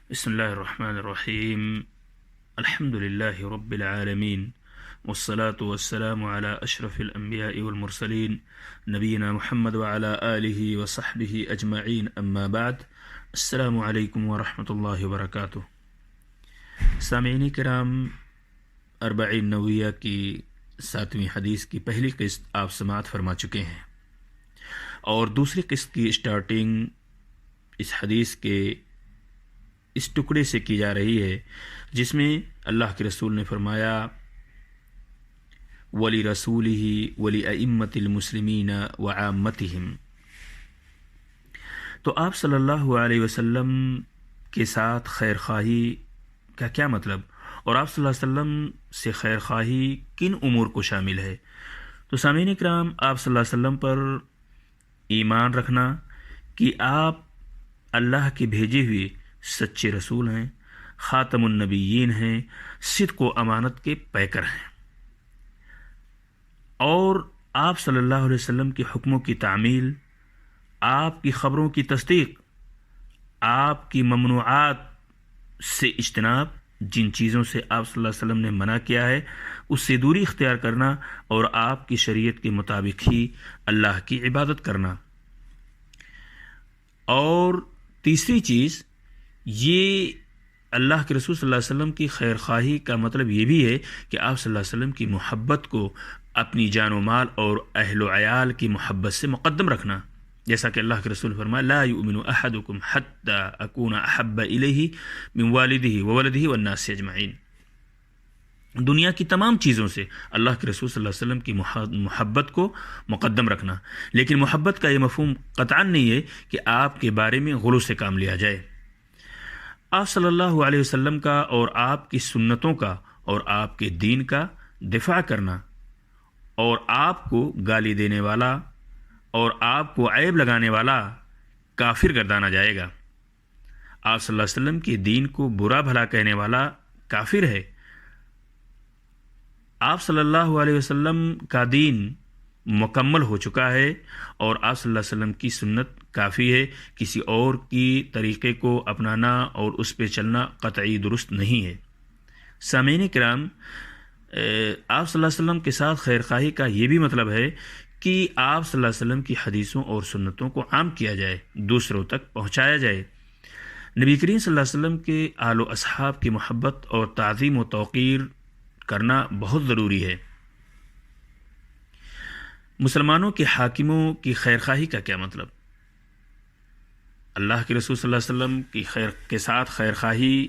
بسم اللہ الرحمن الرحیم الحمد للہ رب العالمین والصلاة والسلام على اشرف الانبیاء والمرسلین نبینا محمد وعلى آلہ وصحبہ اجمعین اما بعد السلام علیکم ورحمۃ اللہ وبرکاتہ۔ سامعین کرام، اربعین نوویہ کی 7ویں حدیث کی پہلی قسط آپ سماعت فرما چکے ہیں، اور دوسری قسط کی اسٹارٹنگ اس حدیث کے اس ٹکڑے سے کی جا رہی ہے جس میں اللہ کے رسول نے فرمایا ولی رسولہ ولی ائمۃ المسلمین وعامتہم۔ تو آپ صلی اللہ علیہ وسلم کے ساتھ خیر خواہی کا کیا مطلب، اور آپ صلی اللہ علیہ وسلم سے خیر خواہی کن امور کو شامل ہے؟ تو سامعین کرام، آپ صلی اللہ علیہ وسلم پر ایمان رکھنا کہ آپ اللہ کے بھیجے ہوئے سچے رسول ہیں، خاتم النبیین ہیں، صدق و امانت کے پیکر ہیں، اور آپ صلی اللہ علیہ وسلم کے حکموں کی تعمیل، آپ کی خبروں کی تصدیق، آپ کی ممنوعات سے اجتناب، جن چیزوں سے آپ صلی اللہ علیہ وسلم نے منع کیا ہے اس سے دوری اختیار کرنا، اور آپ کی شریعت کے مطابق ہی اللہ کی عبادت کرنا۔ اور تیسری چیز یہ اللہ کے رسول صلی اللہ علیہ وسلم کی خیر خواہی کا مطلب یہ بھی ہے کہ آپ صلی اللہ علیہ وسلم کی محبت کو اپنی جان و مال اور اہل و عیال کی محبت سے مقدم رکھنا، جیسا کہ اللہ کے رسول نے فرمایا لا یؤمن احدکم حتی اکون احب الیہ من والدہ وولدہ والناس اجمعین۔ دنیا کی تمام چیزوں سے اللہ کے رسول صلی اللہ علیہ وسلم کی محبت کو مقدم رکھنا، لیکن محبت کا یہ مفہوم قطعاً نہیں ہے کہ آپ کے بارے میں غلو سے کام لیا جائے۔ آپ صلی اللہ علیہ وسلم کا اور آپ کی سنتوں کا اور آپ کے دین کا دفاع کرنا، اور آپ کو گالی دینے والا اور آپ کو عیب لگانے والا کافر گردانا جائے گا۔ آپ صلی اللہ علیہ وسلم کے دین کو برا بھلا کہنے والا کافر ہے۔ آپ صلی اللہ علیہ وسلم کا دین مکمل ہو چکا ہے، اور آپ صلی اللہ علیہ وسلم کی سنت کافی ہے، کسی اور کی طریقے کو اپنانا اور اس پہ چلنا قطعی درست نہیں ہے۔ سامعین کرام، آپ صلی اللہ علیہ وسلم کے ساتھ خیر خواہی کا یہ بھی مطلب ہے کہ آپ صلی اللہ علیہ وسلم کی حدیثوں اور سنتوں کو عام کیا جائے، دوسروں تک پہنچایا جائے۔ نبی کریم صلی اللہ علیہ وسلم کے آل و اصحاب کی محبت اور تعظیم و توقیر کرنا بہت ضروری ہے۔ مسلمانوں کے حاکموں کی خیر خواہی کا کیا مطلب؟ اللہ کے رسول صلی اللہ علیہ وسلم کی کے ساتھ خیر خواہی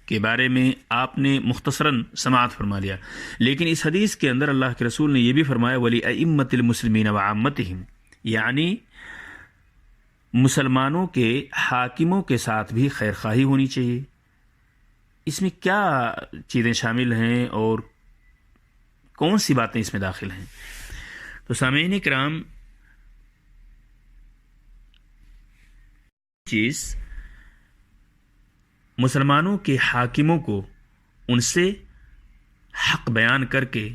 کے بارے میں آپ نے مختصراً سماعت فرما لیا، لیکن اس حدیث کے اندر اللہ کے رسول نے یہ بھی فرمایا ولی ائمۃ المسلمین وعامتہم، یعنی مسلمانوں کے حاکموں کے ساتھ بھی خیر خواہی ہونی چاہیے۔ اس میں کیا چیزیں شامل ہیں اور کون سی باتیں اس میں داخل ہیں؟ تو سامعین کرام، چیز مسلمانوں کے حاکموں کو ان سے حق بیان کر کے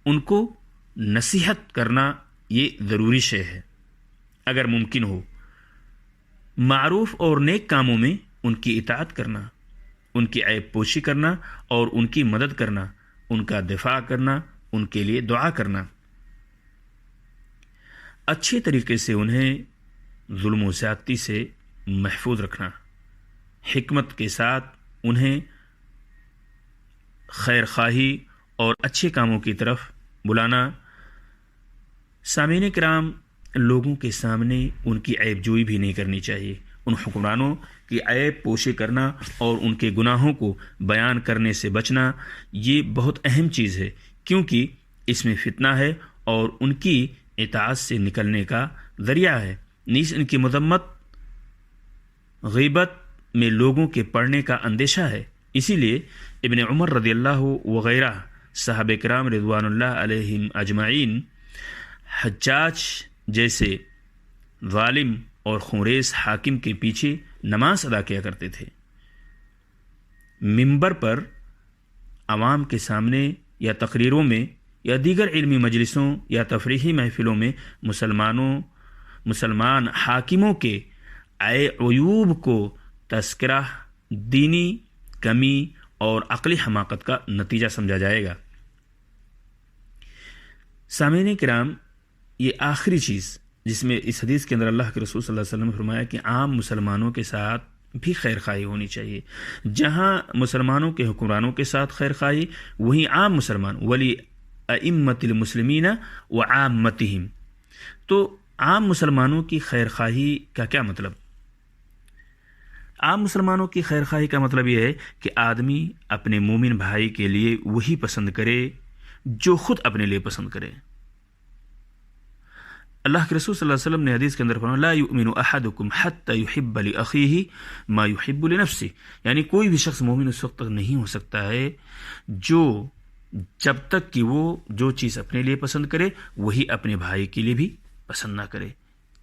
ان کو نصیحت کرنا یہ ضروری شے ہے، اگر ممکن ہو معروف اور نیک کاموں میں ان کی اطاعت کرنا، ان کی عیب پوشی کرنا اور ان کی مدد کرنا، ان کا دفاع کرنا، ان کے لیے دعا کرنا، اچھے طریقے سے انہیں ظلم و زیادتی سے محفوظ رکھنا، حکمت کے ساتھ انہیں خیر خواہی اور اچھے کاموں کی طرف بلانا۔ سامعین کرام، لوگوں کے سامنے ان کی عیب جوئی بھی نہیں کرنی چاہیے۔ ان حکمرانوں کی عیب پوشی کرنا اور ان کے گناہوں کو بیان کرنے سے بچنا یہ بہت اہم چیز ہے، کیونکہ اس میں فتنہ ہے اور ان کی اطاعت سے نکلنے کا ذریعہ ہے۔ نیز ان کی مذمت، غیبت میں لوگوں کے پڑنے کا اندیشہ ہے۔ اسی لیے ابن عمر رضی اللہ وغیرہ صحابہ کرام رضوان اللہ علیہم اجمعین حجاج جیسے ظالم اور خونریز حاکم کے پیچھے نماز ادا کیا کرتے تھے۔ منبر پر عوام کے سامنے یا تقریروں میں یا دیگر علمی مجلسوں یا تفریحی محفلوں میں مسلمان حاکموں کے عیوب کو تذکرہ دینی کمی اور عقلی حماقت کا نتیجہ سمجھا جائے گا۔ سامعین کرام، یہ آخری چیز جس میں اس حدیث کے اندر اللہ کے رسول صلی اللہ علیہ وسلم نے فرمایا کہ عام مسلمانوں کے ساتھ بھی خیر خواہی ہونی چاہیے۔ جہاں مسلمانوں کے حکمرانوں کے ساتھ خیر خواہی، وہیں عام مسلمان ولی ائمۃ المسلمین وعامتہم۔ تو عام مسلمانوں کی خیر خواہی کا کیا مطلب؟ عام مسلمانوں کی خیر خواہی کا مطلب یہ ہے کہ آدمی اپنے مومن بھائی کے لیے وہی پسند کرے جو خود اپنے لیے پسند کرے۔ اللہ کے رسول صلی اللہ علیہ وسلم نے حدیث کے اندر فرمایا لا یؤمن احدکم حتی یحب لاخیہ ما یحب لنفسہ، یعنی کوئی بھی شخص مومن اس وقت تک نہیں ہو سکتا ہے جب تک کہ وہ جو چیز اپنے لیے پسند کرے وہی اپنے بھائی کے لیے بھی پسند نہ کرے۔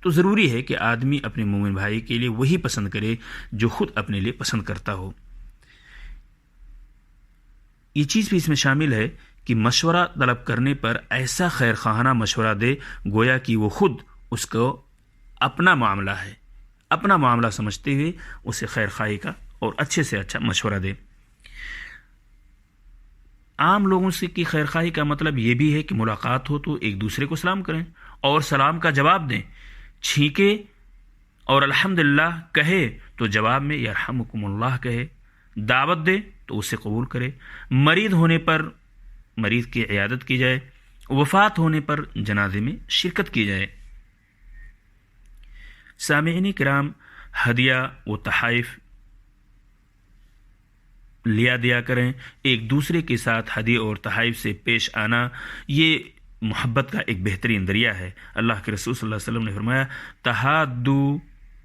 تو ضروری ہے کہ آدمی اپنے مومن بھائی کے لیے وہی پسند کرے جو خود اپنے لیے پسند کرتا ہو۔ یہ چیز بھی اس میں شامل ہے کہ مشورہ طلب کرنے پر ایسا خیر خواہانہ مشورہ دے گویا کہ وہ خود اس کو اپنا معاملہ ہے، اپنا معاملہ سمجھتے ہوئے اسے خیر خواہی کا اور اچھے سے اچھا مشورہ دے۔ عام لوگوں سے کی خیر خواہی کا مطلب یہ بھی ہے کہ ملاقات ہو تو ایک دوسرے کو سلام کریں اور سلام کا جواب دیں، چھینکے اور الحمدللہ کہے تو جواب میں یرحمکم اللہ کہے، دعوت دے تو اسے قبول کرے، مریض ہونے پر مریض کی عیادت کی جائے، وفات ہونے پر جنازے میں شرکت کی جائے۔ سامعین کرام، ہدیہ و تحائف لیا دیا کریں، ایک دوسرے کے ساتھ ہدیہ اور تحائف سے پیش آنا یہ محبت کا ایک بہترین ذریعہ ہے۔ اللہ کے رسول صلی اللہ علیہ وسلم نے فرمایا تحادو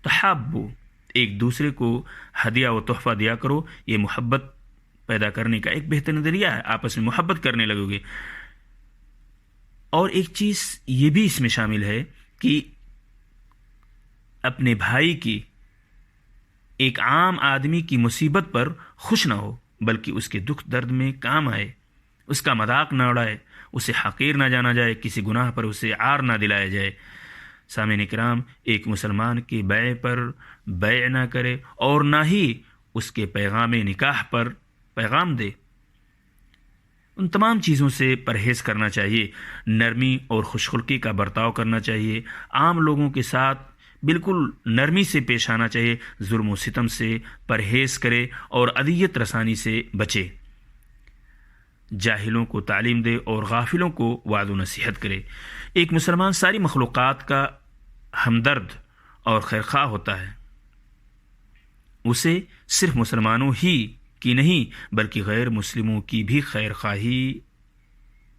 تحابو، ایک دوسرے کو ہدیہ و تحفہ دیا کرو، یہ محبت پیدا کرنے کا ایک بہترین ذریعہ ہے، آپس میں محبت کرنے لگو گے۔ اور ایک چیز یہ بھی اس میں شامل ہے کہ اپنے بھائی کی ایک عام آدمی کی مصیبت پر خوش نہ ہو، بلکہ اس کے دکھ درد میں کام آئے، اس کا مذاق نہ اڑائے، اسے حقیر نہ جانا جائے، کسی گناہ پر اسے عار نہ دلایا جائے۔ سامعین کرام، ایک مسلمان کی بیع پر بیع نہ کرے اور نہ ہی اس کے پیغام نکاح پر پیغام دے۔ ان تمام چیزوں سے پرہیز کرنا چاہیے، نرمی اور خوشخلقی کا برتاؤ کرنا چاہیے، عام لوگوں کے ساتھ بالکل نرمی سے پیش آنا چاہیے، ظلم و ستم سے پرہیز کرے اور اذیت رسانی سے بچے، جاہلوں کو تعلیم دے اور غافلوں کو وعظ و نصیحت کرے۔ ایک مسلمان ساری مخلوقات کا ہمدرد اور خیرخواہ ہوتا ہے، اسے صرف مسلمانوں ہی کی نہیں بلکہ غیر مسلموں کی بھی خیر خواہی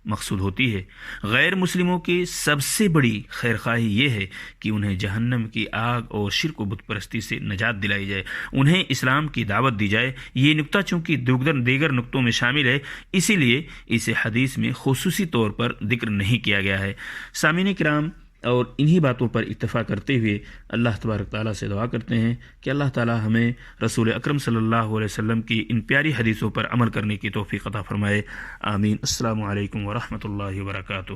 مقصود ہوتی ہے۔ غیر مسلموں کی سب سے بڑی خیر خواہی یہ ہے کہ انہیں جہنم کی آگ اور شرک و بت پرستی سے نجات دلائی جائے، انہیں اسلام کی دعوت دی جائے۔ یہ نکتہ چونکہ دیگر نکتوں میں شامل ہے، اسی لیے اسے حدیث میں خصوصی طور پر ذکر نہیں کیا گیا ہے۔ سامعین کرام، اور انہی باتوں پر اکتفا کرتے ہوئے اللہ تبارک تعالیٰ سے دعا کرتے ہیں کہ اللہ تعالیٰ ہمیں رسول اکرم صلی اللہ علیہ وسلم کی ان پیاری حدیثوں پر عمل کرنے کی توفیق عطا فرمائے۔ آمین۔ السلام علیکم ورحمۃ اللہ وبرکاتہ۔